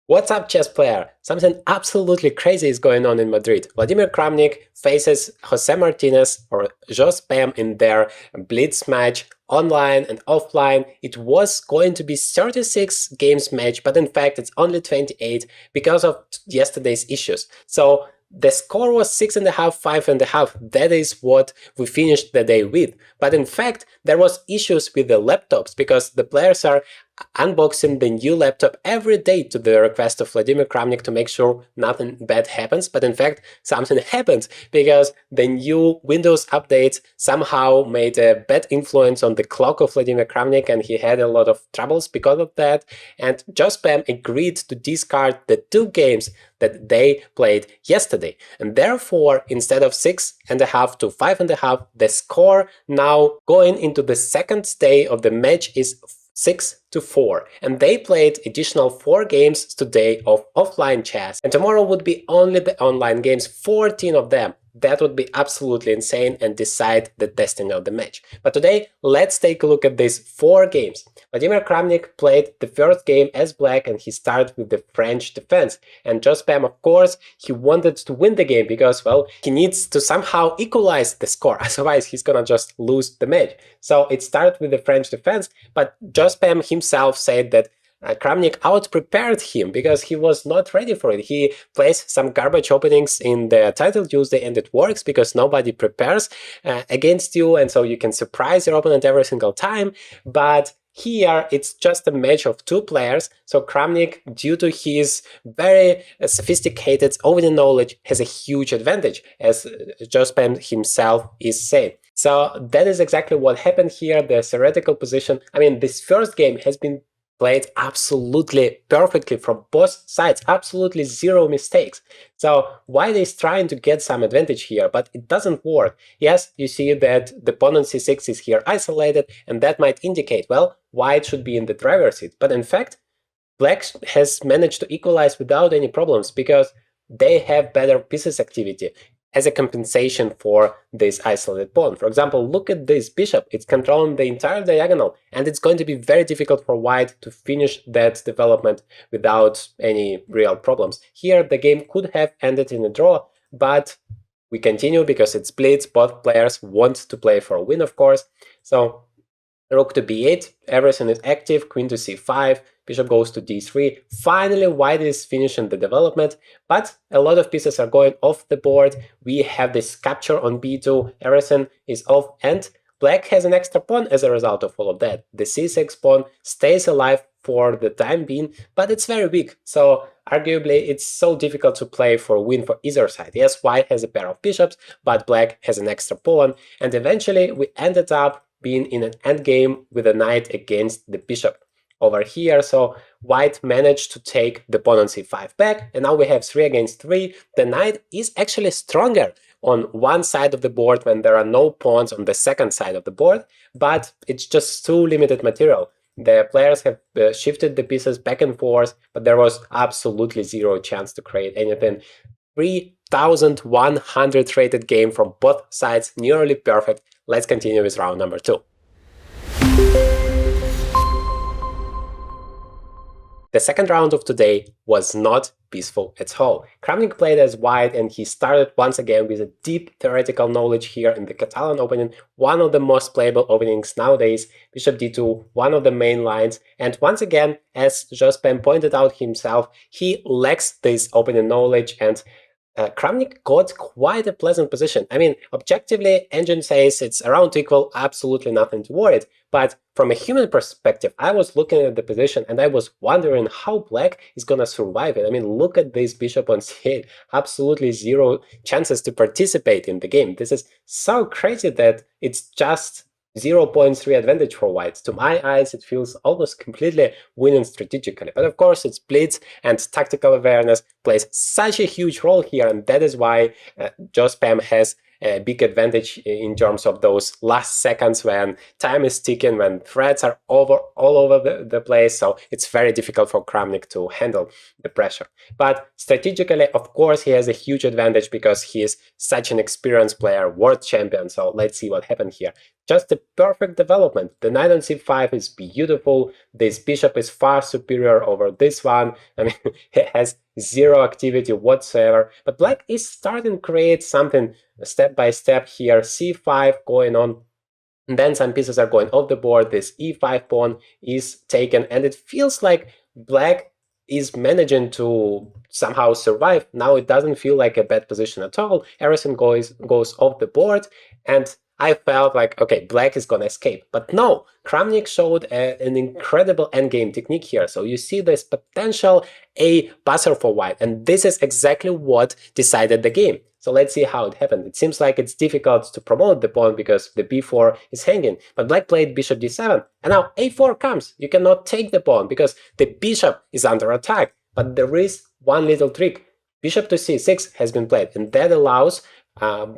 What's up, chess player? Something absolutely crazy is going on in Madrid. Vladimir Kramnik faces Jose Martinez or Jospem in their blitz match, online and offline. It was going to be 36 games match, but in fact it's only 28 because of yesterday's issues. So the score was 6.5, 5.5. That is what we finished the day with. But in fact, there was issues with the laptops because the players are unboxing the new laptop every day to the request of Vladimir Kramnik to make sure nothing bad happens. But in fact, something happens because the new Windows updates somehow made a bad influence on the clock of Vladimir Kramnik, and he had a lot of troubles because of that. And Jospem agreed to discard the 2 games that they played yesterday. And therefore, instead of 6.5 to 5.5, the score now going into the second day of the match is 6-4, and they played additional 4 games today of offline chess, and tomorrow would be only the online games, 14 of them. That would be absolutely insane and decide the destiny of the match. But today, let's take a look at these 4 games. Vladimir Kramnik played the first game as black, and he started with the French defense. And Jospem, of course, he wanted to win the game because, well, he needs to somehow equalize the score, otherwise he's gonna just lose the match. So it started with the French defense, but Jospem himself said that Kramnik out-prepared him because he was not ready for it. He plays some garbage openings in the title Tuesday, and it works because nobody prepares against you, and so you can surprise your opponent every single time. But here, it's just a match of 2 players, so Kramnik, due to his very sophisticated opening knowledge, has a huge advantage, as Jospem himself is saying. So that is exactly what happened here, the theoretical position. I mean, this first game has been played absolutely perfectly from both sides, absolutely 0 mistakes. So White is trying to get some advantage here, but it doesn't work. Yes, you see that the opponent c6 is here isolated, and that might indicate, well, White should be in the driver's seat. But in fact, Black has managed to equalize without any problems because they have better pieces activity as a compensation for this isolated pawn. For example, look at this bishop. It's controlling the entire diagonal, and it's going to be very difficult for White to finish that development without any real problems. Here, the game could have ended in a draw, but we continue because it's blitz. Both players want to play for a win, of course. So rook to b8, everything is active, queen to c5, bishop goes to d3. Finally, White is finishing the development, but a lot of pieces are going off the board. We have this capture on b2, everything is off, and Black has an extra pawn as a result of all of that. The c6 pawn stays alive for the time being, but it's very weak, so arguably it's so difficult to play for a win for either side. Yes, White has a pair of bishops, but Black has an extra pawn, and eventually we ended up being in an endgame with a knight against the bishop over here. So White managed to take the pawn on c5 back, and now we have 3 against 3. The knight is actually stronger on one side of the board when there are no pawns on the second side of the board, but it's just too limited material. The players have shifted the pieces back and forth, but there was absolutely 0 chance to create anything. 3,100 rated game from both sides, nearly perfect. Let's continue with round number 2. The second round of today was not peaceful at all. Kramnik played as White, and he started once again with a deep theoretical knowledge here in the Catalan opening, one of the most playable openings nowadays, bishop d2, one of the main lines, and once again, as Jospem pointed out himself, he lacks this opening knowledge, and Kramnik got quite a pleasant position. I mean, objectively, engine says it's around equal, absolutely nothing to worry. But from a human perspective, I was looking at the position and I was wondering how Black is gonna survive it. I mean, look at this bishop on c8, absolutely 0 chances to participate in the game. This is so crazy that it's just 0.3 advantage for White. To my eyes, it feels almost completely winning strategically. But of course, it's blitz, and tactical awareness plays such a huge role here, and that is why Jospem has a big advantage in terms of those last seconds when time is ticking, when threats are all over the place, so it's very difficult for Kramnik to handle the pressure. But strategically, of course, he has a huge advantage because he is such an experienced player, world champion, so let's see what happened here. just a perfect development. The knight on c5 is beautiful. This bishop is far superior over this one. I mean, it has zero activity whatsoever. But black is starting to create something step by step here. c5 going on. And then some pieces are going off the board. This e5 pawn is taken, and it feels like black is managing to somehow survive. Now it doesn't feel like a bad position at all. Everything goes off the board, and I felt like, okay, black is gonna escape. But no, Kramnik showed an incredible endgame technique here. So you see this potential a passer for white, and this is exactly what decided the game. So let's see how it happened. It seems like it's difficult to promote the pawn because the b4 is hanging, but black played bishop d7, and now a4 comes. You cannot take the pawn because the bishop is under attack. But there is one little trick. Bishop to c6 has been played, and that allows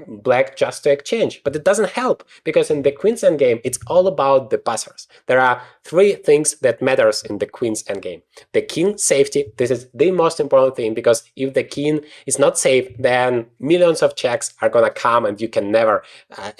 black just to exchange. But it doesn't help, because in the queen's endgame, it's all about the passers. There are three things that matters in the queen's endgame. The king safety, this is the most important thing, because if the king is not safe, then millions of checks are gonna come and you can never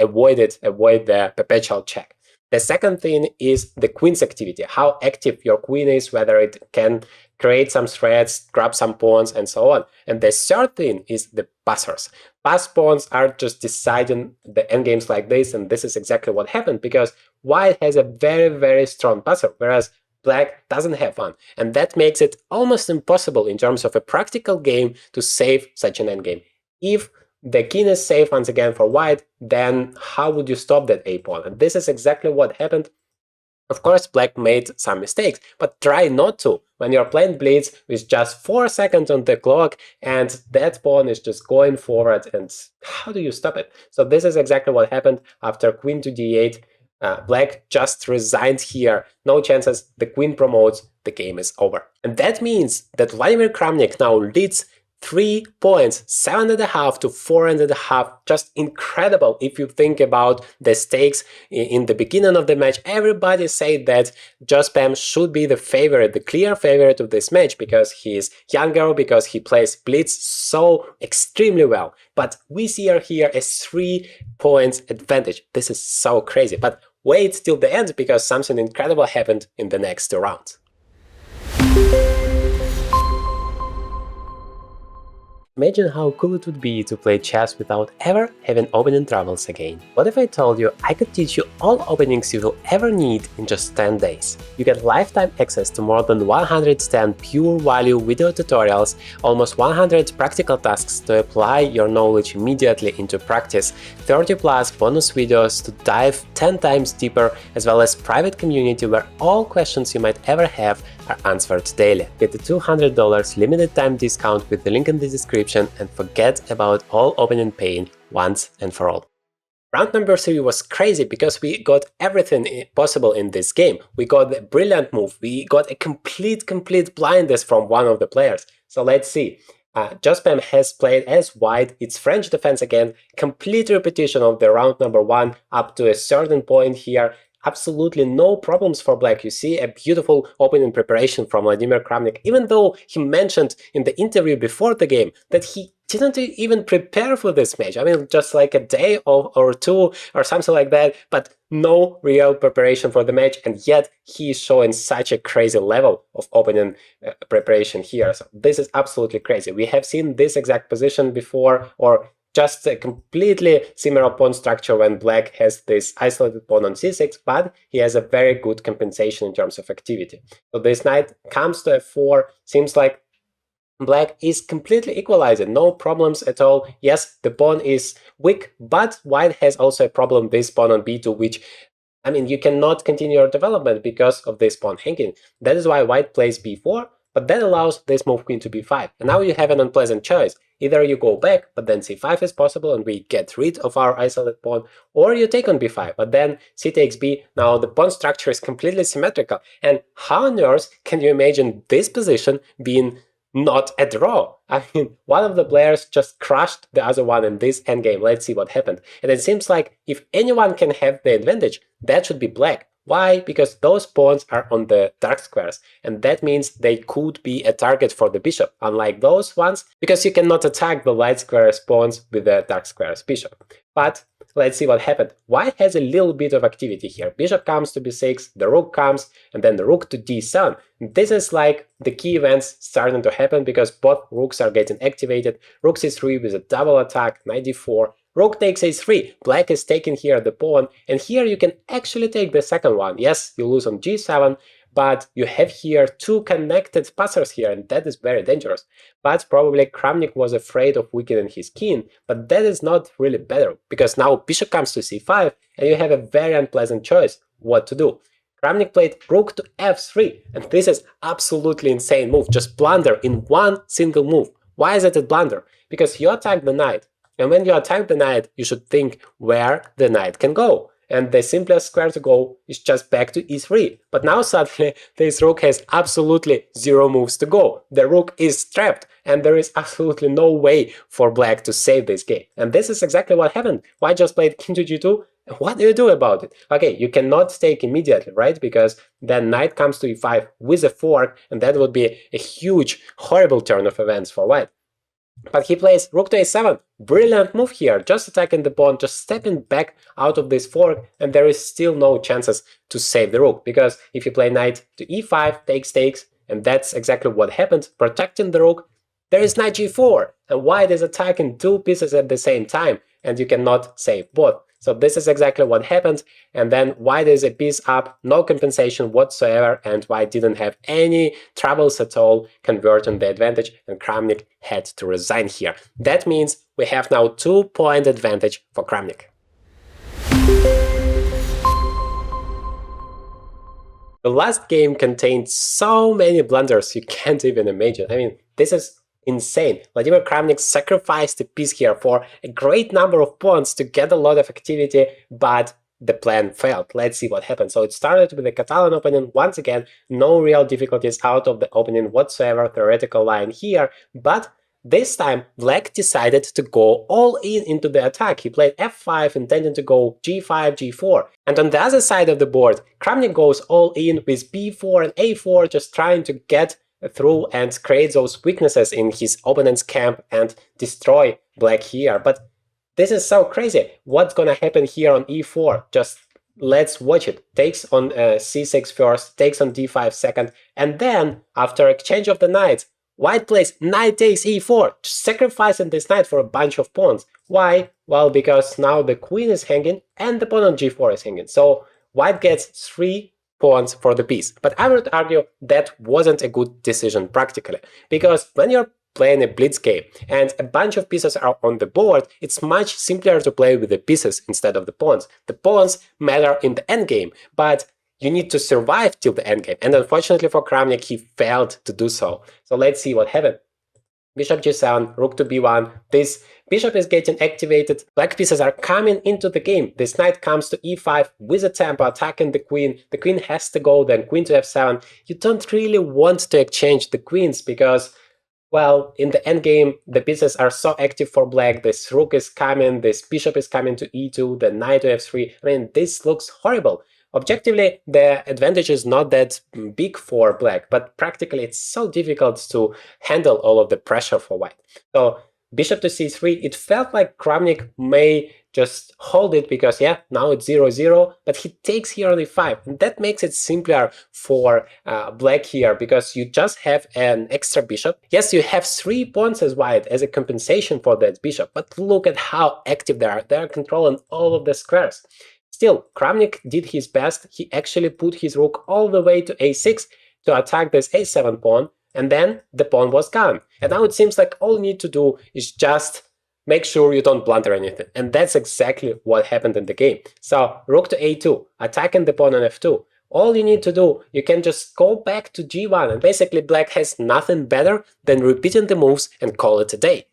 avoid the perpetual check. The second thing is the queen's activity, how active your queen is, whether it can create some threats, grab some pawns, and so on. And the third thing is the passers. Pass pawns are just deciding the endgames like this, and this is exactly what happened, because white has a very, very strong passer, whereas black doesn't have one. And that makes it almost impossible in terms of a practical game to save such an endgame. If the king is safe once again for white, then how would you stop that a-pawn? And this is exactly what happened. Of course, black made some mistakes, but try not to. When you're playing blitz with just 4 seconds on the clock and that pawn is just going forward, and how do you stop it? So this is exactly what happened after queen to d8. Black just resigned here. No chances. The queen promotes. The game is over. And that means that Vladimir Kramnik now leads 3 points, 7.5 to 4.5. Just incredible. If you think about the stakes in the beginning of the match, everybody said that Jospem should be the favorite, the clear favorite of this match, because he is younger, because he plays blitz so extremely well. But we see here a 3 points advantage. This is so crazy. But wait till the end, because something incredible happened in the next 2 rounds. Imagine how cool it would be to play chess without ever having opening troubles again. What if I told you I could teach you all openings you will ever need in just 10 days? You get lifetime access to more than 110 pure value video tutorials, almost 100 practical tasks to apply your knowledge immediately into practice, 30 plus bonus videos to dive 10 times deeper, as well as private community where all questions you might ever have are answered daily. Get the $200 limited time discount with the link in the description, and forget about all opening pain once and for all. Round number 3 was crazy because we got everything possible in this game. We got a brilliant move, we got a complete blindness from one of the players. So let's see. Jospem has played as white, it's French defense again, complete repetition of the round number 1 up to a certain point here. Absolutely no problems for black. You see a beautiful opening preparation from Vladimir Kramnik, even though he mentioned in the interview before the game that he didn't even prepare for this match. I mean, just like a day or 2 or something like that, but no real preparation for the match, and yet he is showing such a crazy level of opening preparation here. So this is absolutely crazy. We have seen this exact position before, or just a completely similar pawn structure when black has this isolated pawn on c6, but he has a very good compensation in terms of activity. So this knight comes to f4, seems like black is completely equalized, no problems at all. Yes, the pawn is weak, but white has also a problem, this pawn on b2, which, I mean, you cannot continue your development because of this pawn hanging. That is why white plays b4, but that allows this move queen to b5. And now you have an unpleasant choice. Either you go back, but then c5 is possible and we get rid of our isolated pawn, or you take on b5, but then c takes b. Now the pawn structure is completely symmetrical. And how on earth can you imagine this position being not a draw? I mean, one of the players just crushed the other one in this endgame. Let's see what happened. And it seems like if anyone can have the advantage, that should be black. Why? Because those pawns are on the dark squares, and that means they could be a target for the bishop, unlike those ones, because you cannot attack the light squares pawns with the dark squares bishop. But let's see what happened. White has a little bit of activity here. Bishop comes to b6, the rook comes, and then the rook to d7. This is like the key events starting to happen because both rooks are getting activated. Rook c3 with a double attack, knight d4. Rook takes a3, black is taking here the pawn, and here you can actually take the second one. Yes, you lose on g7, but you have here two connected passers here, and that is very dangerous. But probably Kramnik was afraid of weakening his king, but that is not really better, because now bishop comes to c5, and you have a very unpleasant choice what to do. Kramnik played rook to f3, and this is absolutely insane move, just blunder in one single move. Why is it a blunder? Because you attack the knight, and when you attack the knight, you should think where the knight can go. And the simplest square to go is just back to e3. But now suddenly this rook has absolutely zero moves to go. The rook is trapped, and there is absolutely no way for black to save this game. And this is exactly what happened. White just played king to g2. What do you do about it? Okay, you cannot take immediately, right? Because then knight comes to e5 with a fork, and that would be a huge, horrible turn of events for white. But he plays rook to a7. Brilliant move here, just attacking the pawn, just stepping back out of this fork, and there is still no chances to save the rook, because if you play knight to e5, takes, and that's exactly what happened, protecting the rook, there is knight g4, and white is attacking two pieces at the same time, and you cannot save both. So this is exactly what happened, and then white is a piece up, no compensation whatsoever, and white didn't have any troubles at all converting the advantage, and Kramnik had to resign here. That means we have now 2-point advantage for Kramnik. The last game contained so many blunders you can't even imagine. I mean, this is insane. Vladimir Kramnik sacrificed a piece here for a great number of pawns to get a lot of activity, but the plan failed. Let's see what happened. So it started with the Catalan opening. Once again, no real difficulties out of the opening whatsoever, theoretical line here, but this time black decided to go all in into the attack. He played f5, intending to go g5, g4. And on the other side of the board, Kramnik goes all in with b4 and a4, just trying to get through and create those weaknesses in his opponent's camp and destroy black here. But this is so crazy. What's gonna happen here on e4? Just let's watch it. Takes on c6 first, takes on d5 second, and then after exchange of the knights, white plays knight takes e4, sacrificing this knight for a bunch of pawns. Why? Well, because now the queen is hanging and the pawn on g4 is hanging. So white gets 3 pawns for the piece. But I would argue that wasn't a good decision practically, because when you're playing a blitz game and a bunch of pieces are on the board, it's much simpler to play with the pieces instead of the pawns. The pawns matter in the endgame, but you need to survive till the endgame. And unfortunately for Kramnik, he failed to do so. So let's see what happened. Bishop g7, rook to b1, this bishop is getting activated, black pieces are coming into the game, this knight comes to e5 with a tempo, attacking the queen has to go, then queen to f7. You don't really want to exchange the queens because, well, in the endgame, the pieces are so active for black, this rook is coming, this bishop is coming to e2, the knight to f3, I mean, this looks horrible. Objectively, the advantage is not that big for black, but practically it's so difficult to handle all of the pressure for white. So bishop to c3, it felt like Kramnik may just hold it because, yeah, now it's 0-0, but he takes here on e5, and that makes it simpler for black here because you just have an extra bishop. Yes, you have 3 pawns as white as a compensation for that bishop, but look at how active they are. They are controlling all of the squares. Still, Kramnik did his best. He actually put his rook all the way to a6 to attack this a7 pawn, and then the pawn was gone. And now it seems like all you need to do is just make sure you don't blunder anything. And that's exactly what happened in the game. So rook to a2, attacking the pawn on f2. All you need to do, you can just go back to g1, and basically black has nothing better than repeating the moves and call it a day.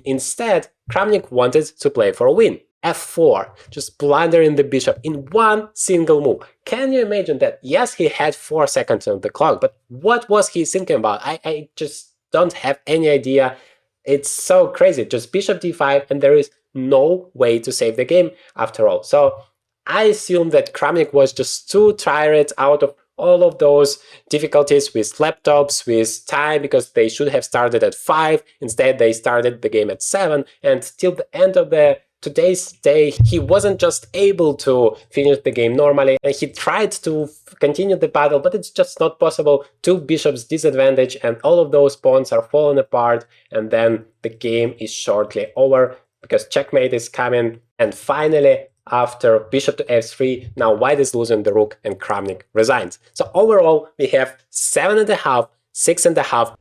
Instead, Kramnik wanted to play for a win. f4, just blundering the bishop in one single move. Can you imagine that? Yes, he had 4 seconds on the clock, but what was he thinking about? I just don't have any idea. It's so crazy. Just bishop d5, and there is no way to save the game after all. So I assume that Kramnik was just too tired out of all of those difficulties with laptops, with time, because they should have started at 5. Instead, they started the game at 7, and till the end of the today's day, he wasn't just able to finish the game normally, and he tried to continue the battle, but it's just not possible. Two bishops disadvantage, and all of those pawns are falling apart, and then the game is shortly over because checkmate is coming. And finally, after bishop to f3, now white is losing the rook and Kramnik resigns. So overall, we have 7.5, 6.5.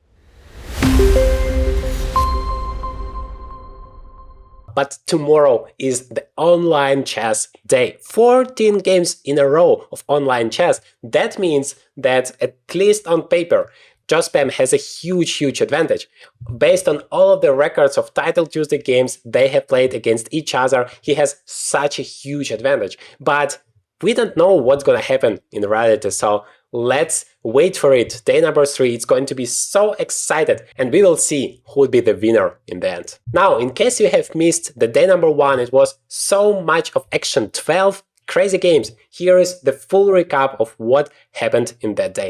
But tomorrow is the online chess day. 14 games in a row of online chess. That means that, at least on paper, Jospem has a huge advantage. Based on all of the records of Title Tuesday games they have played against each other, he has such a huge advantage. But we don't know what's gonna happen in reality, so let's wait for it. Day number 3, it's going to be so excited, and we will see who will be the winner in the end. Now, in case you have missed the day number 1, it was so much of action, 12 crazy games. Here is the full recap of what happened in that day.